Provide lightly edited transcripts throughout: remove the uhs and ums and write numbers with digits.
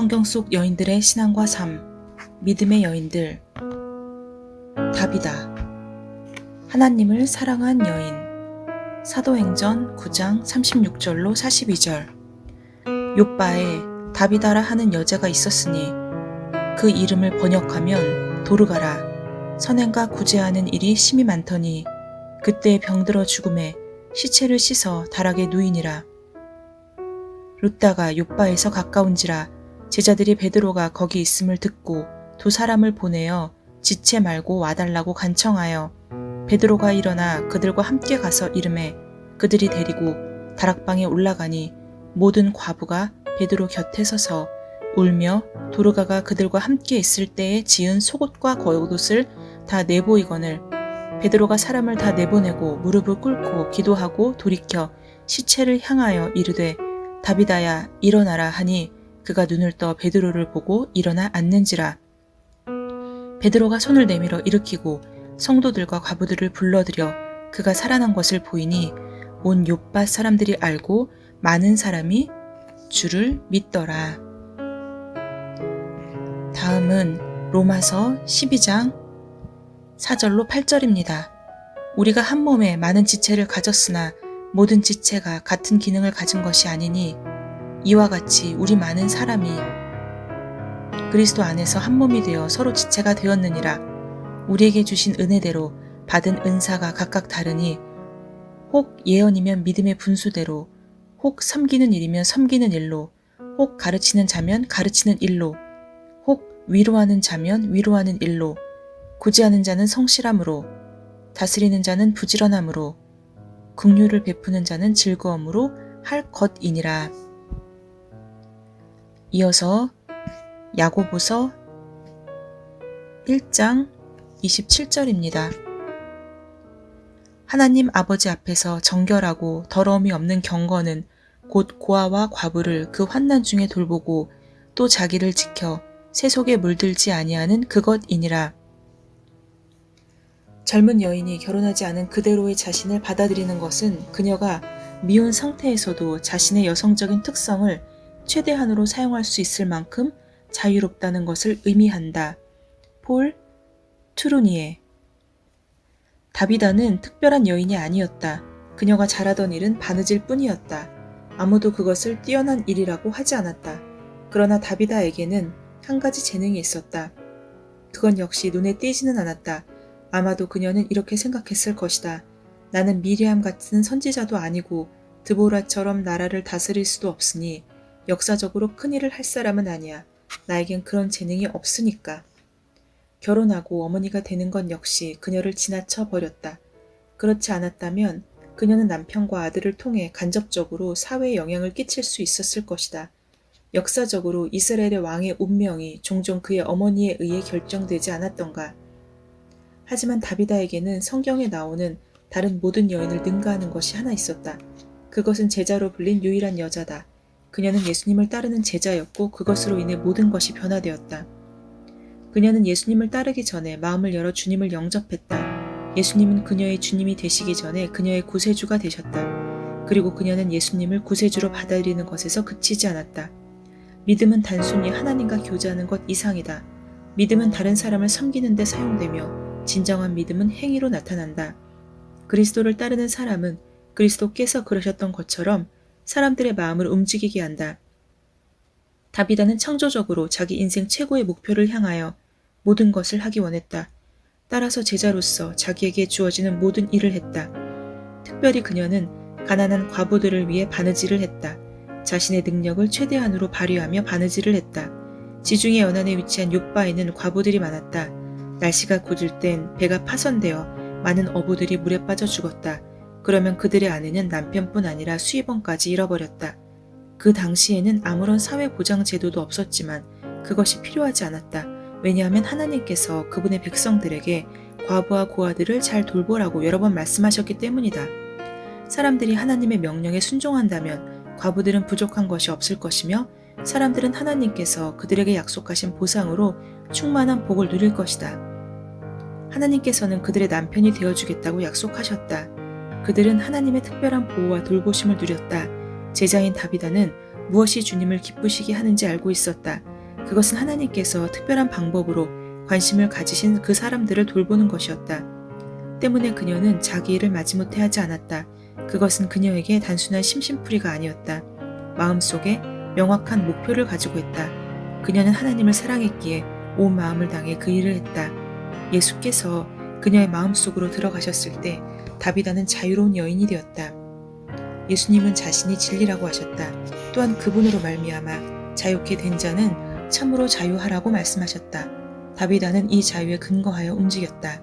성경 속 여인들의 신앙과 삶, 믿음의 여인들. 다비다. 하나님을 사랑한 여인. 사도행전 9장 36절로 42절. 욥바에 다비다라 하는 여자가 있었으니 그 이름을 번역하면 도르가라. 선행과 구제하는 일이 심히 많더니 그때 병들어 죽음에 시체를 씻어 다락에 누이니라. 룻다가 욥바에서 가까운지라 제자들이 베드로가 거기 있음을 듣고 두 사람을 보내어 지체 말고 와달라고 간청하여 베드로가 일어나 그들과 함께 가서 이르매 그들이 데리고 다락방에 올라가니 모든 과부가 베드로 곁에 서서 울며 도르가가 그들과 함께 있을 때에 지은 속옷과 겉옷을 다 내보이거늘 베드로가 사람을 다 내보내고 무릎을 꿇고 기도하고 돌이켜 시체를 향하여 이르되 다비다야 일어나라 하니 그가 눈을 떠 베드로를 보고 일어나 앉는지라. 베드로가 손을 내밀어 일으키고 성도들과 과부들을 불러들여 그가 살아난 것을 보이니 온 욥바 사람들이 알고 많은 사람이 주를 믿더라. 다음은 로마서 12장 4절로 8절입니다. 우리가 한 몸에 많은 지체를 가졌으나 모든 지체가 같은 기능을 가진 것이 아니니 이와 같이 우리 많은 사람이 그리스도 안에서 한 몸이 되어 서로 지체가 되었느니라. 우리에게 주신 은혜대로 받은 은사가 각각 다르니 혹 예언이면 믿음의 분수대로, 혹 섬기는 일이면 섬기는 일로, 혹 가르치는 자면 가르치는 일로, 혹 위로하는 자면 위로하는 일로, 구제하는 자는 성실함으로, 다스리는 자는 부지런함으로, 긍휼을 베푸는 자는 즐거움으로 할 것이니라. 이어서 야고보서 1장 27절입니다. 하나님 아버지 앞에서 정결하고 더러움이 없는 경건은 곧 고아와 과부를 그 환난 중에 돌보고 또 자기를 지켜 새 속에 물들지 아니하는 그것이니라. 젊은 여인이 결혼하지 않은 그대로의 자신을 받아들이는 것은 그녀가 미혼 상태에서도 자신의 여성적인 특성을 최대한으로 사용할 수 있을 만큼 자유롭다는 것을 의미한다. 폴 투루니에. 다비다는 특별한 여인이 아니었다. 그녀가 잘하던 일은 바느질 뿐이었다. 아무도 그것을 뛰어난 일이라고 하지 않았다. 그러나 다비다에게는 한 가지 재능이 있었다. 그건 역시 눈에 띄지는 않았다. 아마도 그녀는 이렇게 생각했을 것이다. 나는 미리암 같은 선지자도 아니고 드보라처럼 나라를 다스릴 수도 없으니 역사적으로 큰일을 할 사람은 아니야. 나에겐 그런 재능이 없으니까. 결혼하고 어머니가 되는 건 역시 그녀를 지나쳐 버렸다. 그렇지 않았다면 그녀는 남편과 아들을 통해 간접적으로 사회에 영향을 끼칠 수 있었을 것이다. 역사적으로 이스라엘의 왕의 운명이 종종 그의 어머니에 의해 결정되지 않았던가. 하지만 다비다에게는 성경에 나오는 다른 모든 여인을 능가하는 것이 하나 있었다. 그것은 제자로 불린 유일한 여자다. 그녀는 예수님을 따르는 제자였고 그것으로 인해 모든 것이 변화되었다. 그녀는 예수님을 따르기 전에 마음을 열어 주님을 영접했다. 예수님은 그녀의 주님이 되시기 전에 그녀의 구세주가 되셨다. 그리고 그녀는 예수님을 구세주로 받아들이는 것에서 그치지 않았다. 믿음은 단순히 하나님과 교제하는 것 이상이다. 믿음은 다른 사람을 섬기는 데 사용되며 진정한 믿음은 행위로 나타난다. 그리스도를 따르는 사람은 그리스도께서 그러셨던 것처럼 사람들의 마음을 움직이게 한다. 다비다는 창조적으로 자기 인생 최고의 목표를 향하여 모든 것을 하기 원했다. 따라서 제자로서 자기에게 주어지는 모든 일을 했다. 특별히 그녀는 가난한 과부들을 위해 바느질을 했다. 자신의 능력을 최대한으로 발휘하며 바느질을 했다. 지중해 연안에 위치한 욥바에는 과부들이 많았다. 날씨가 굳을 땐 배가 파손되어 많은 어부들이 물에 빠져 죽었다. 그러면 그들의 아내는 남편뿐 아니라 수입원까지 잃어버렸다. 그 당시에는 아무런 사회보장 제도도 없었지만 그것이 필요하지 않았다. 왜냐하면 하나님께서 그분의 백성들에게 과부와 고아들을 잘 돌보라고 여러 번 말씀하셨기 때문이다. 사람들이 하나님의 명령에 순종한다면 과부들은 부족한 것이 없을 것이며 사람들은 하나님께서 그들에게 약속하신 보상으로 충만한 복을 누릴 것이다. 하나님께서는 그들의 남편이 되어주겠다고 약속하셨다. 그들은 하나님의 특별한 보호와 돌보심을 누렸다. 제자인 다비다는 무엇이 주님을 기쁘시게 하는지 알고 있었다. 그것은 하나님께서 특별한 방법으로 관심을 가지신 그 사람들을 돌보는 것이었다. 때문에 그녀는 자기 일을 마지못해 하지 않았다. 그것은 그녀에게 단순한 심심풀이가 아니었다. 마음속에 명확한 목표를 가지고 있다. 그녀는 하나님을 사랑했기에 온 마음을 다해 그 일을 했다. 예수께서 그녀의 마음속으로 들어가셨을 때 다비다는 자유로운 여인이 되었다. 예수님은 자신이 진리라고 하셨다. 또한 그분으로 말미암아 자유케 된 자는 참으로 자유하라고 말씀하셨다. 다비다는 이 자유에 근거하여 움직였다.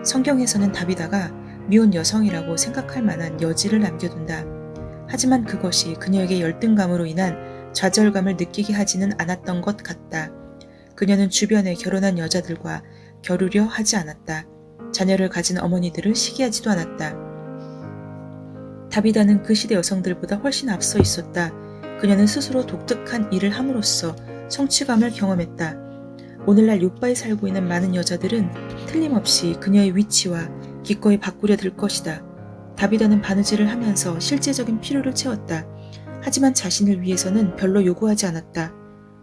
성경에서는 다비다가 미혼 여성이라고 생각할 만한 여지를 남겨둔다. 하지만 그것이 그녀에게 열등감으로 인한 좌절감을 느끼게 하지는 않았던 것 같다. 그녀는 주변에 결혼한 여자들과 겨루려 하지 않았다. 자녀를 가진 어머니들을 시기하지도 않았다. 다비다는 그 시대 여성들보다 훨씬 앞서 있었다. 그녀는 스스로 독특한 일을 함으로써 성취감을 경험했다. 오늘날 욥바에 살고 있는 많은 여자들은 틀림없이 그녀의 위치와 기꺼이 바꾸려 들 것이다. 다비다는 바느질을 하면서 실제적인 필요를 채웠다. 하지만 자신을 위해서는 별로 요구하지 않았다.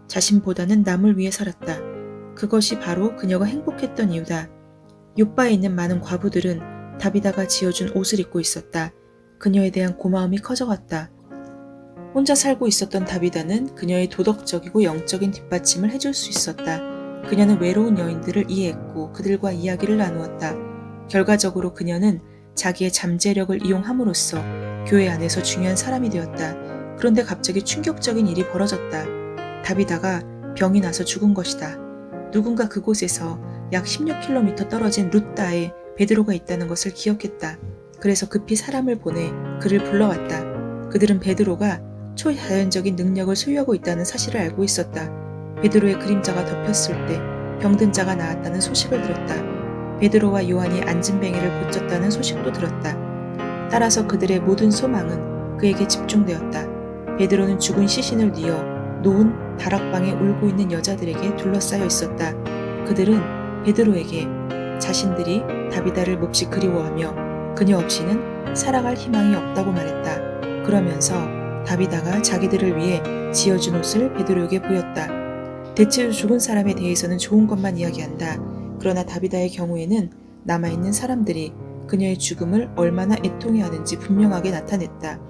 자신보다는 남을 위해 살았다. 그것이 바로 그녀가 행복했던 이유다. 욥바에 있는 많은 과부들은 다비다가 지어준 옷을 입고 있었다. 그녀에 대한 고마움이 커져갔다. 혼자 살고 있었던 다비다는 그녀의 도덕적이고 영적인 뒷받침을 해줄 수 있었다. 그녀는 외로운 여인들을 이해했고 그들과 이야기를 나누었다. 결과적으로 그녀는 자기의 잠재력을 이용함으로써 교회 안에서 중요한 사람이 되었다. 그런데 갑자기 충격적인 일이 벌어졌다. 다비다가 병이 나서 죽은 것이다. 누군가 그곳에서 약 16km 떨어진 루따에 베드로가 있다는 것을 기억했다. 그래서 급히 사람을 보내 그를 불러왔다. 그들은 베드로가 초자연적인 능력을 소유하고 있다는 사실을 알고 있었다. 베드로의 그림자가 덮였을 때 병든 자가 나았다는 소식을 들었다. 베드로와 요한이 안진뱅이를 고쳤다는 소식도 들었다. 따라서 그들의 모든 소망은 그에게 집중되었다. 베드로는 죽은 시신을 뉘어 놓은 다락방에 울고 있는 여자들에게 둘러싸여 있었다. 그들은 베드로에게 자신들이 다비다를 몹시 그리워하며 그녀 없이는 살아갈 희망이 없다고 말했다. 그러면서 다비다가 자기들을 위해 지어준 옷을 베드로에게 보였다. 대체로 죽은 사람에 대해서는 좋은 것만 이야기한다. 그러나 다비다의 경우에는 남아있는 사람들이 그녀의 죽음을 얼마나 애통해하는지 분명하게 나타냈다.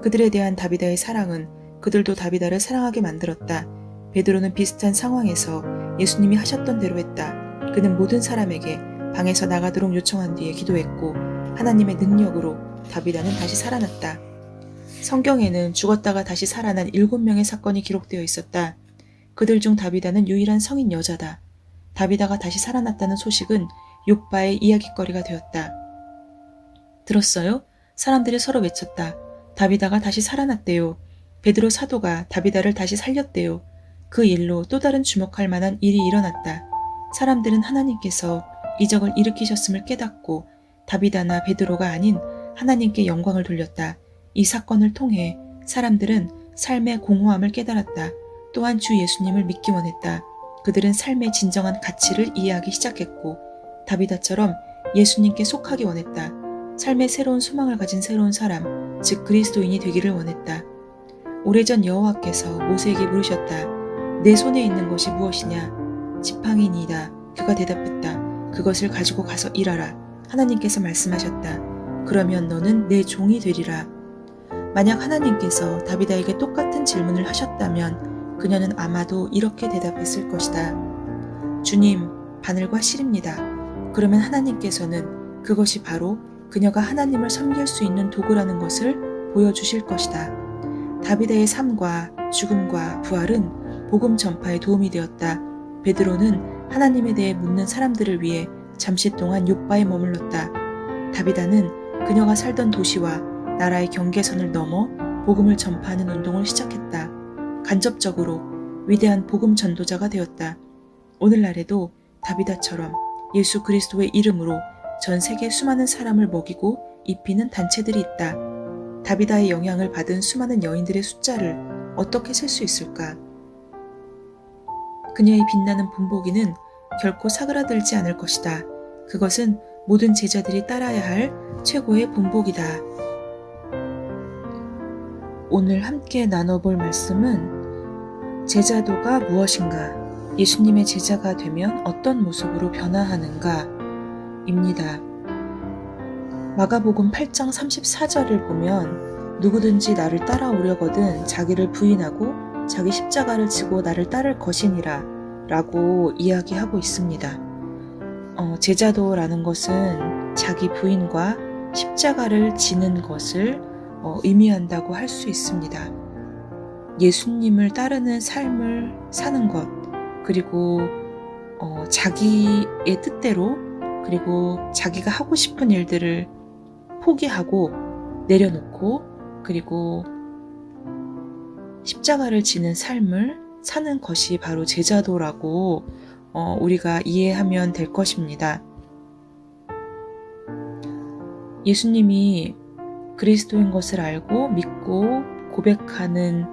그들에 대한 다비다의 사랑은 그들도 다비다를 사랑하게 만들었다. 베드로는 비슷한 상황에서 예수님이 하셨던 대로 했다. 그는 모든 사람에게 방에서 나가도록 요청한 뒤에 기도했고 하나님의 능력으로 다비다는 다시 살아났다. 성경에는 죽었다가 다시 살아난 7명의 사건이 기록되어 있었다. 그들 중 다비다는 유일한 성인 여자다. 다비다가 다시 살아났다는 소식은 욥바의 이야깃거리가 되었다. 들었어요? 사람들이 서로 외쳤다. 다비다가 다시 살아났대요. 베드로 사도가 다비다를 다시 살렸대요. 그 일로 또 다른 주목할 만한 일이 일어났다. 사람들은 하나님께서 이적을 일으키셨음을 깨닫고 다비다나 베드로가 아닌 하나님께 영광을 돌렸다. 이 사건을 통해 사람들은 삶의 공허함을 깨달았다. 또한 주 예수님을 믿기 원했다. 그들은 삶의 진정한 가치를 이해하기 시작했고 다비다처럼 예수님께 속하기 원했다. 삶의 새로운 소망을 가진 새로운 사람, 즉 그리스도인이 되기를 원했다. 오래전 여호와께서 모세에게 물으셨다. 내 손에 있는 것이 무엇이냐? 지팡이니이다. 그가 대답했다. 그것을 가지고 가서 일하라. 하나님께서 말씀하셨다. 그러면 너는 내 종이 되리라. 만약 하나님께서 다비다에게 똑같은 질문을 하셨다면 그녀는 아마도 이렇게 대답했을 것이다. 주님, 바늘과 실입니다. 그러면 하나님께서는 그것이 바로 그녀가 하나님을 섬길 수 있는 도구라는 것을 보여주실 것이다. 다비다의 삶과 죽음과 부활은 복음 전파에 도움이 되었다. 베드로는 하나님에 대해 묻는 사람들을 위해 잠시 동안 욥바에 머물렀다. 다비다는 그녀가 살던 도시와 나라의 경계선을 넘어 복음을 전파하는 운동을 시작했다. 간접적으로 위대한 복음 전도자가 되었다. 오늘날에도 다비다처럼 예수 그리스도의 이름으로 전 세계 수많은 사람을 먹이고 입히는 단체들이 있다. 다비다의 영향을 받은 수많은 여인들의 숫자를 어떻게 셀 수 있을까? 그녀의 빛나는 본보기는 결코 사그라들지 않을 것이다. 그것은 모든 제자들이 따라야 할 최고의 본보기다. 오늘 함께 나눠볼 말씀은 제자도가 무엇인가? 예수님의 제자가 되면 어떤 모습으로 변화하는가? 입니다. 마가복음 8장 34절을 보면 누구든지 나를 따라오려거든 자기를 부인하고 자기 십자가를 지고 나를 따를 것이니라 라고 이야기하고 있습니다. 제자도라는 것은 자기 부인과 십자가를 지는 것을 의미한다고 할 수 있습니다. 예수님을 따르는 삶을 사는 것, 그리고 자기의 뜻대로, 그리고 자기가 하고 싶은 일들을 포기하고 내려놓고, 그리고 십자가를 지는 삶을 사는 것이 바로 제자도라고 우리가 이해하면 될 것입니다. 예수님이 그리스도인 것을 알고 믿고 고백하는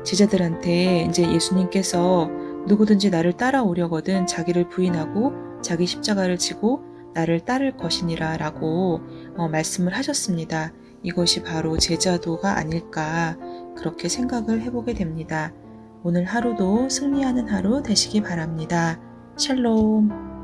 제자들한테 이제 예수님께서 누구든지 나를 따라오려거든 자기를 부인하고 자기 십자가를 지고 나를 따를 것이니라 라고 말씀을 하셨습니다. 이것이 바로 제자도가 아닐까 그렇게 생각을 해보게 됩니다. 오늘 하루도 승리하는 하루 되시기 바랍니다. 샬롬.